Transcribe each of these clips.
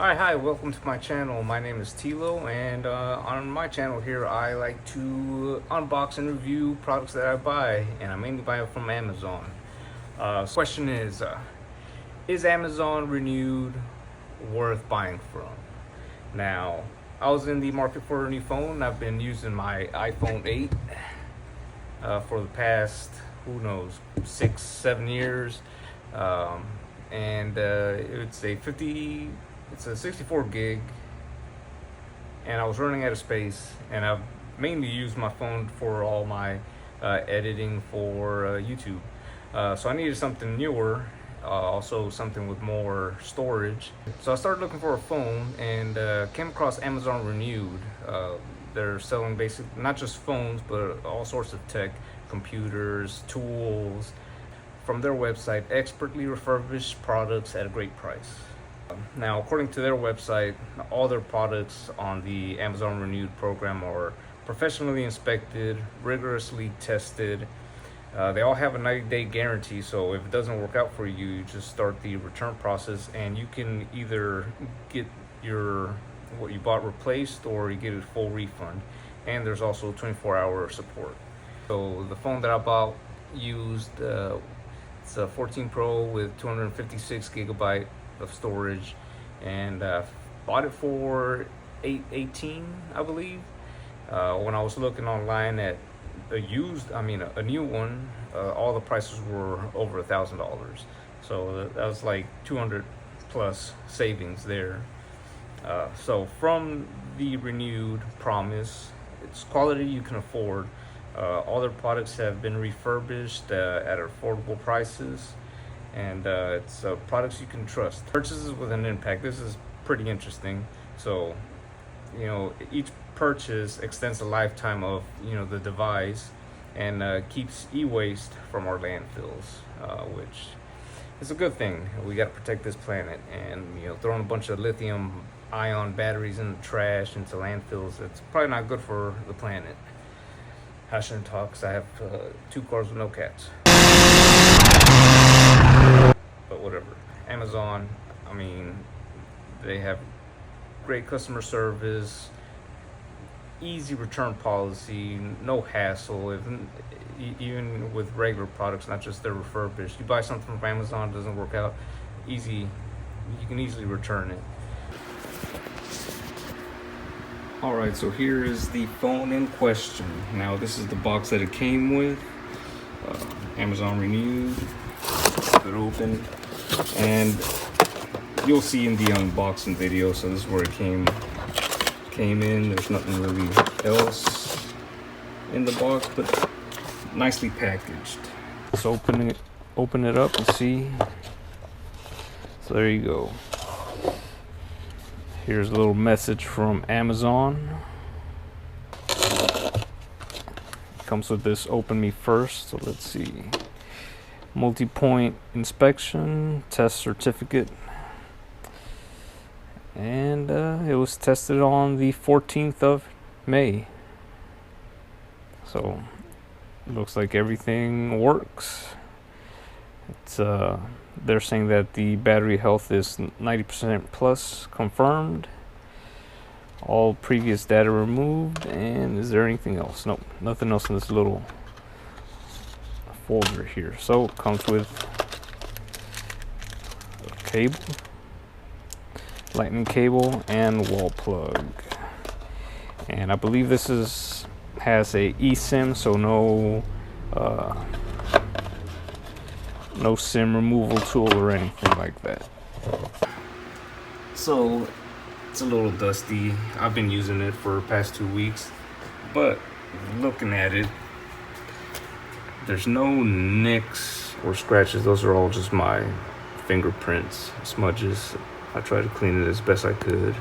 Hi, welcome to my channel. My name is Tilo, and on my channel here, I like to unbox and review products that I buy, and I mainly buy it from Amazon. Question is Amazon Renewed worth buying from? Now, I was in the market for a new phone. I've been using my iPhone 8 for the past, who knows, 6, 7 years, and it's a 64 gig, and I was running out of space, and I've mainly used my phone for all my editing for YouTube. So I needed something newer, also something with more storage. So I started looking for a phone and came across Amazon Renewed. They're selling not just phones, but all sorts of tech, computers, tools. From their website, expertly refurbished products at a great price. Now, according to their website, all their products on the Amazon Renewed program are professionally inspected, rigorously tested. They all have a 90-day guarantee, so if it doesn't work out for you, you just start the return process, and you can either get what you bought replaced, or you get a full refund. And there's also 24-hour support. So the phone that I bought used it's a 14 Pro with 256 gigabyte of storage, and bought it for $818, I believe. When I was looking online at a new one, all the prices were over $1,000. So that was like 200 plus savings there. So from the Renewed promise, it's quality you can afford. All their products have been refurbished at affordable prices, and it's products you can trust. Purchases with an impact. This is pretty interesting. So, each purchase extends the lifetime of the device, and keeps e-waste from our landfills, which is a good thing. We got to protect this planet, and throwing a bunch of lithium-ion batteries in the trash into landfills, it's probably not good for the planet. I shouldn't talk because I have 2 cars with no cats. But whatever. Amazon, they have great customer service, easy return policy, no hassle. Even with regular products, not just their refurbished. You buy something from Amazon, it doesn't work out, you can easily return it. Alright, so here is the phone in question. Now, this is the box that it came with. Amazon Renewed. It open, and you'll see in the unboxing video. So this is where it came in. There's nothing really else in the box, but nicely packaged. Let's open it up and see. So there you go. Here's a little message from Amazon. Comes with this "Open Me First." So let's see. Multi-point inspection, test certificate, and it was tested on the 14th of May. So it looks like everything works. It's they're saying that the battery health is 90% plus confirmed. All previous data removed. And is there anything else? Nope, nothing else in this little folder here. So it comes with a cable, lightning cable, and wall plug. And I believe this has a eSIM, so no SIM removal tool or anything like that. So it's a little dusty. I've been using it for the past 2 weeks, but looking at it, there's no nicks or scratches. Those are all just my fingerprints, smudges. I tried to clean it as best I could.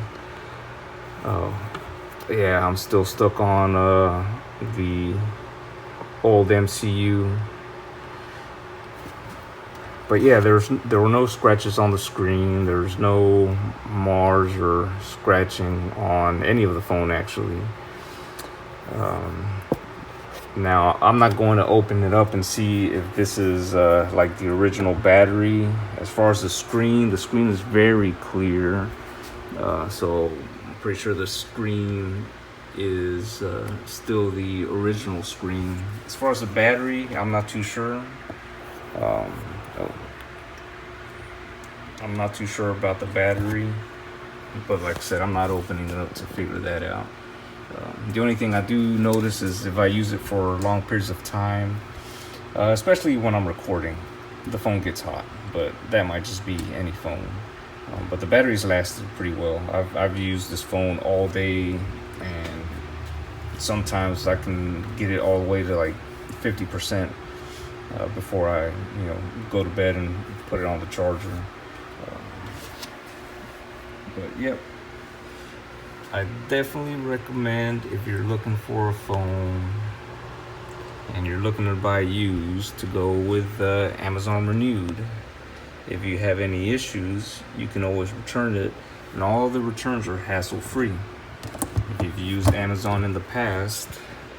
Yeah, I'm still stuck on the old MCU. But yeah, there were no scratches on the screen. There's no Mars or scratching on any of the phone, actually. Now, I'm not going to open it up and see if this is like the original battery. As far as the screen is very clear. So I'm pretty sure the screen is still the original screen. As far as the battery, I'm not too sure. Um, oh, I'm not too sure about the battery, but like I said, I'm not opening it up to figure that out. The only thing I do notice is if I use it for long periods of time, especially when I'm recording, the phone gets hot, but that might just be any phone. But the batteries lasted pretty well. I've used this phone all day, and sometimes I can get it all the way to like 50% before I go to bed and put it on the charger. But yep, I definitely recommend, if you're looking for a phone and you're looking to buy used, to go with Amazon Renewed. If you have any issues, you can always return it, and all the returns are hassle-free. If you've used Amazon in the past,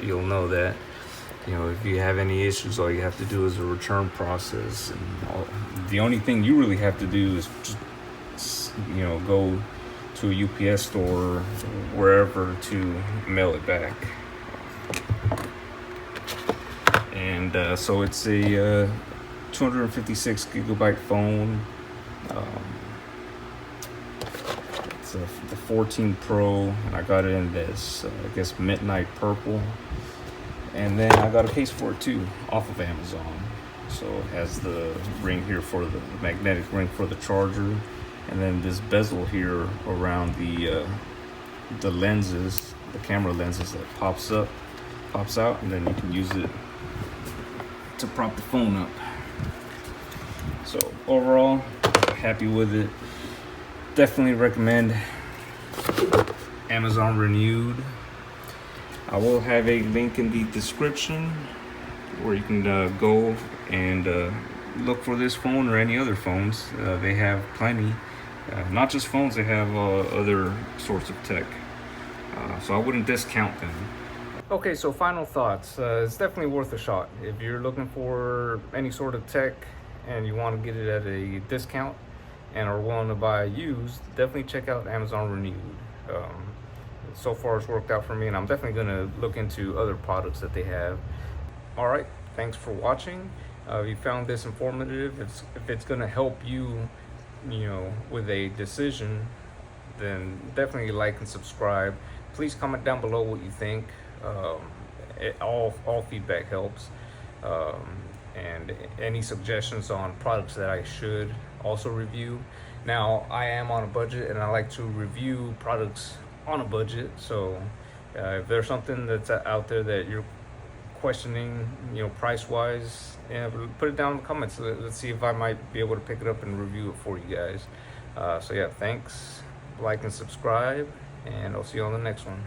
you'll know that if you have any issues, all you have to do is a return process, and the only thing you really have to do is just go to a UPS store, wherever, to mail it back. And so it's a 256 gigabyte phone. It's the 14 Pro, and I got it in this, I guess, midnight purple. And then I got a case for it too, off of Amazon. So it has the ring here for the magnetic ring for the charger, and then this bezel here around the lenses, the camera lenses, that pops out, and then you can use it to prop the phone up. So overall, happy with it. Definitely recommend Amazon Renewed. I will have a link in the description where you can go and look for this phone or any other phones. They have plenty, not just phones, they have other sorts of tech. So I wouldn't discount them. Okay, so final thoughts. It's definitely worth a shot. If you're looking for any sort of tech and you want to get it at a discount and are willing to buy used, definitely check out Amazon Renewed. So far it's worked out for me, and I'm definitely going to look into other products that they have. All right, thanks for watching. If you found this informative, if it's going to help you, with a decision, then definitely like and subscribe. Please comment down below what you think. All feedback helps. And any suggestions on products that I should also review. Now, I am on a budget, and I like to review products on a budget. So if there's something that's out there that you're questioning, price wise, put it down in the comments. Let's see if I might be able to pick it up and review it for you guys. So yeah, thanks, like and subscribe, and I'll see you on the next one.